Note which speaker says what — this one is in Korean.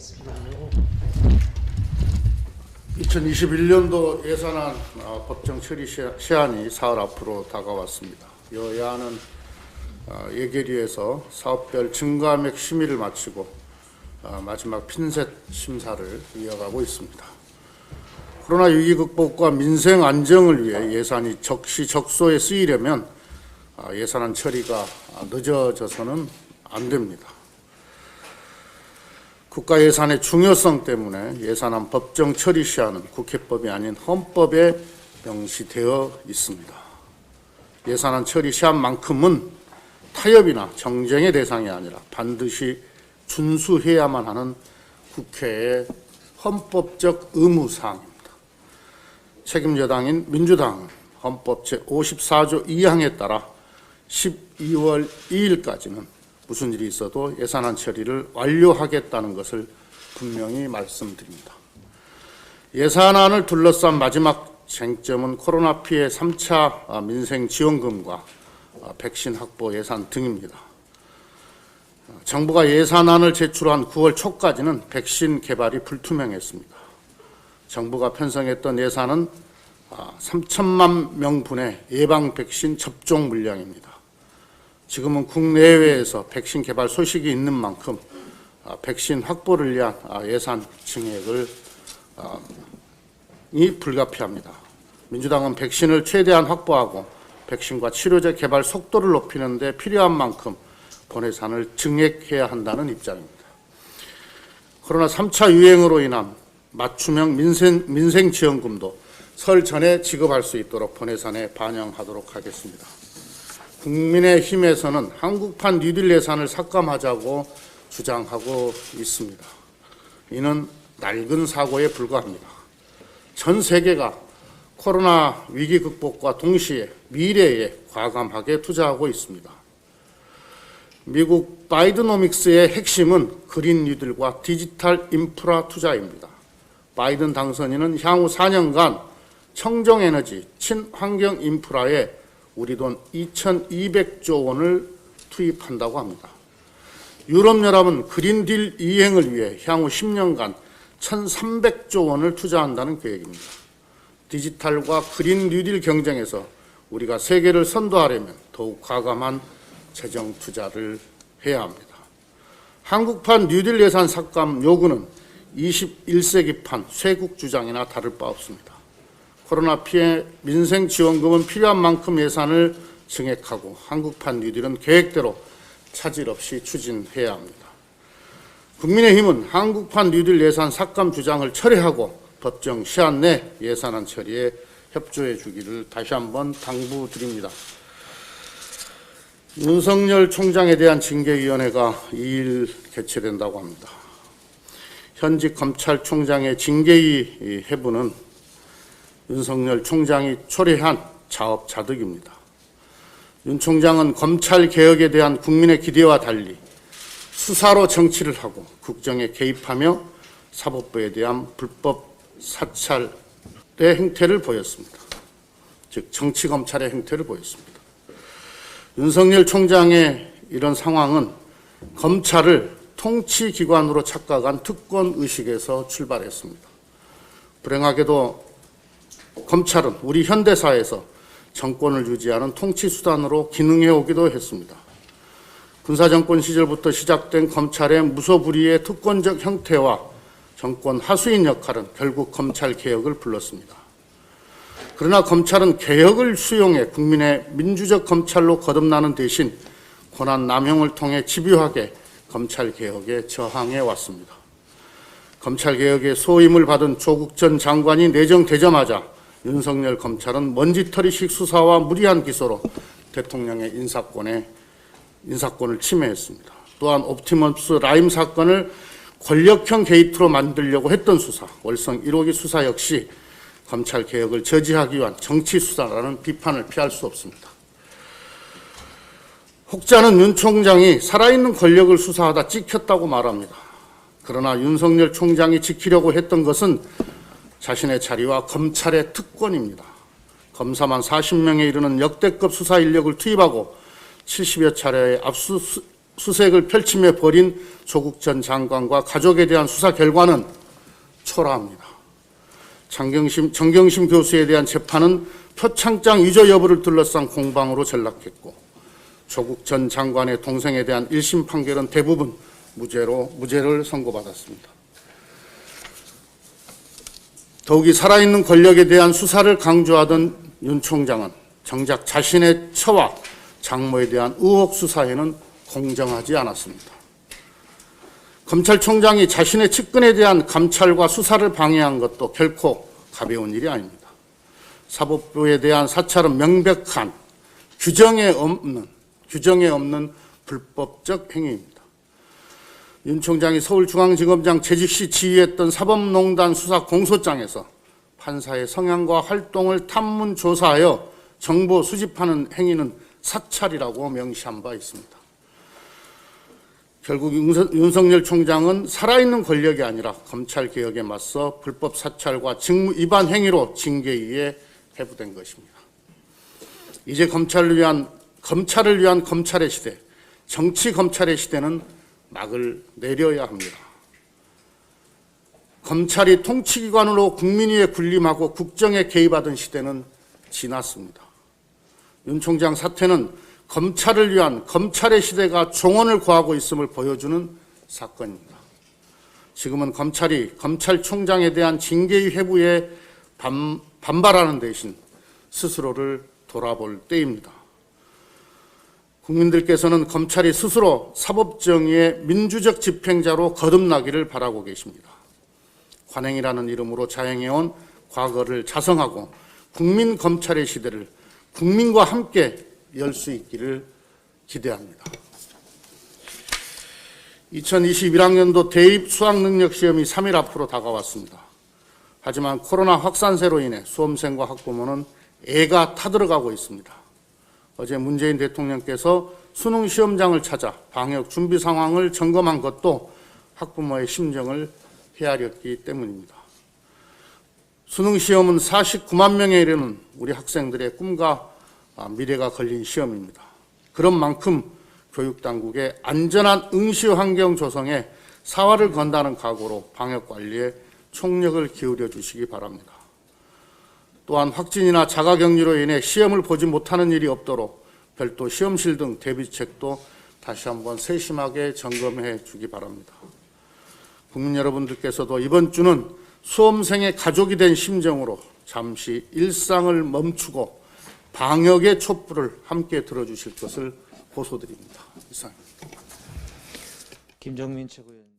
Speaker 1: 있겠습니다.
Speaker 2: 2021년도 예산안 법정 처리 시한이 사흘 앞으로 다가왔습니다. 여야는 예결위에서 사업별 증가액 심의를 마치고 마지막 핀셋 심사를 이어가고 있습니다. 코로나 위기 극복과 민생 안정을 위해 예산이 적시적소에 쓰이려면 예산안 처리가 늦어져서는 안 됩니다. 국가 예산의 중요성 때문에 예산안 법정 처리 시한은 국회법이 아닌 헌법에 명시되어 있습니다. 예산안 처리 시한만큼은 타협이나 정쟁의 대상이 아니라 반드시 준수해야만 하는 국회의 헌법적 의무사항입니다. 책임 여당인 민주당은 헌법 제54조 2항에 따라 12월 2일까지는 무슨 일이 있어도 예산안 처리를 완료하겠다는 것을 분명히 말씀드립니다. 예산안을 둘러싼 마지막 쟁점은 코로나 피해 3차 민생지원금과 백신 확보 예산 등입니다. 정부가 예산안을 제출한 9월 초까지는 백신 개발이 불투명했습니다. 정부가 편성했던 예산은 3천만 명분의 예방 백신 접종 물량입니다. 지금은 국내외에서 백신 개발 소식이 있는 만큼 백신 확보를 위한 예산 증액이 불가피합니다. 민주당은 백신을 최대한 확보하고 백신과 치료제 개발 속도를 높이는 데 필요한 만큼 본 예산을 증액해야 한다는 입장입니다. 코로나 3차 유행으로 인한 맞춤형 민생지원금도 설 전에 지급할 수 있도록 본 예산에 반영하도록 하겠습니다. 국민의힘에서는 한국판 뉴딜 예산을 삭감하자고 주장하고 있습니다. 이는 낡은 사고에 불과합니다. 전 세계가 코로나 위기 극복과 동시에 미래에 과감하게 투자하고 있습니다. 미국 바이드노믹스의 핵심은 그린 뉴딜과 디지털 인프라 투자입니다. 바이든 당선인은 향후 4년간 청정에너지, 친환경 인프라에 우리 돈 2,200조 원을 투입한다고 합니다. 유럽연합은 그린딜 이행을 위해 향후 10년간 1,300조 원을 투자한다는 계획입니다. 디지털과 그린 뉴딜 경쟁에서 우리가 세계를 선도하려면 더욱 과감한 재정 투자를 해야 합니다. 한국판 뉴딜 예산 삭감 요구는 21세기판 쇄국 주장이나 다를 바 없습니다. 코로나 피해 민생 지원금은 필요한 만큼 예산을 증액하고 한국판 뉴딜은 계획대로 차질 없이 추진해야 합니다. 국민의힘은 한국판 뉴딜 예산 삭감 주장을 철회하고 법정 시한 내 예산안 처리에 협조해 주기를 다시 한번 당부드립니다. 윤석열 총장에 대한 징계위원회가 2일 개최된다고 합니다. 현직 검찰총장의 징계위 해부는 윤석열 총장이 초래한 자업자득입니다. 윤 총장은 검찰개혁에 대한 국민의 기대와 달리 수사로 정치를 하고 국정에 개입하며 사법부에 대한 불법 사찰의 행태를 보였습니다. 즉 정치검찰의 행태를 보였습니다. 윤석열 총장의 이런 상황은 검찰을 통치기관으로 착각한 특권의식에서 출발했습니다. 불행하게도 검찰은 우리 현대사에서 정권을 유지하는 통치수단으로 기능해오기도 했습니다. 군사정권 시절부터 시작된 검찰의 무소불위의 특권적 형태와 정권 하수인 역할은 결국 검찰개혁을 불렀습니다. 그러나 검찰은 개혁을 수용해 국민의 민주적 검찰로 거듭나는 대신 권한 남용을 통해 집요하게 검찰개혁에 저항해 왔습니다. 검찰개혁의 소임을 받은 조국 전 장관이 내정되자마자 윤석열 검찰은 먼지털이식 수사와 무리한 기소로 대통령의 인사권을 침해했습니다. 또한 옵티머스 라임 사건을 권력형 게이트로 만들려고 했던 수사, 월성 1호기 수사 역시 검찰개혁을 저지하기 위한 정치수사라는 비판을 피할 수 없습니다. 혹자는 윤 총장이 살아있는 권력을 수사하다 찍혔다고 말합니다. 그러나 윤석열 총장이 지키려고 했던 것은 자신의 자리와 검찰의 특권입니다. 검사만 40명에 이르는 역대급 수사 인력을 투입하고 70여 차례의 수색을 펼치며 벌인 조국 전 장관과 가족에 대한 수사 결과는 초라합니다. 정경심 교수에 대한 재판은 표창장 위조 여부를 둘러싼 공방으로 전락했고, 조국 전 장관의 동생에 대한 1심 판결은 대부분 무죄를 선고받았습니다. 더욱이 살아있는 권력에 대한 수사를 강조하던 윤 총장은 정작 자신의 처와 장모에 대한 의혹 수사에는 공정하지 않았습니다. 검찰총장이 자신의 측근에 대한 감찰과 수사를 방해한 것도 결코 가벼운 일이 아닙니다. 사법부에 대한 사찰은 명백한 규정에 없는 불법적 행위입니다. 윤 총장이 서울중앙지검장 재직 시 지휘했던 사법농단 수사 공소장에서 판사의 성향과 활동을 탐문 조사하여 정보 수집하는 행위는 사찰이라고 명시한 바 있습니다. 결국 윤석열 총장은 살아있는 권력이 아니라 검찰개혁에 맞서 불법 사찰과 직무 위반 행위로 징계위에 회부된 것입니다. 이제 검찰을 위한 검찰의 시대, 정치 검찰의 시대는 막을 내려야 합니다. 검찰이 통치기관으로 국민 위에 군림하고 국정에 개입하던 시대는 지났습니다. 윤 총장 사태는 검찰을 위한 검찰의 시대가 종언을 구하고 있음을 보여주는 사건입니다. 지금은 검찰이 검찰총장에 대한 징계위 회부에 반발하는 대신 스스로를 돌아볼 때입니다. 국민들께서는 검찰이 스스로 사법정의의 민주적 집행자로 거듭나기를 바라고 계십니다. 관행이라는 이름으로 자행해온 과거를 자성하고 국민 검찰의 시대를 국민과 함께 열 수 있기를 기대합니다. 2021학년도 대입 수학능력시험이 3일 앞으로 다가왔습니다. 하지만 코로나 확산세로 인해 수험생과 학부모는 애가 타들어가고 있습니다. 어제 문재인 대통령께서 수능 시험장을 찾아 방역 준비 상황을 점검한 것도 학부모의 심정을 헤아렸기 때문입니다. 수능 시험은 49만 명에 이르는 우리 학생들의 꿈과 미래가 걸린 시험입니다. 그런 만큼 교육당국의 안전한 응시 환경 조성에 사활을 건다는 각오로 방역 관리에 총력을 기울여 주시기 바랍니다. 또한 확진이나 자가격리로 인해 시험을 보지 못하는 일이 없도록 별도 시험실 등 대비책도 다시 한번 세심하게 점검해 주기 바랍니다. 국민 여러분들께서도 이번 주는 수험생의 가족이 된 심정으로 잠시 일상을 멈추고 방역의 촛불을 함께 들어주실 것을 호소드립니다. 이상입니다.
Speaker 1: 김정민 최고위원.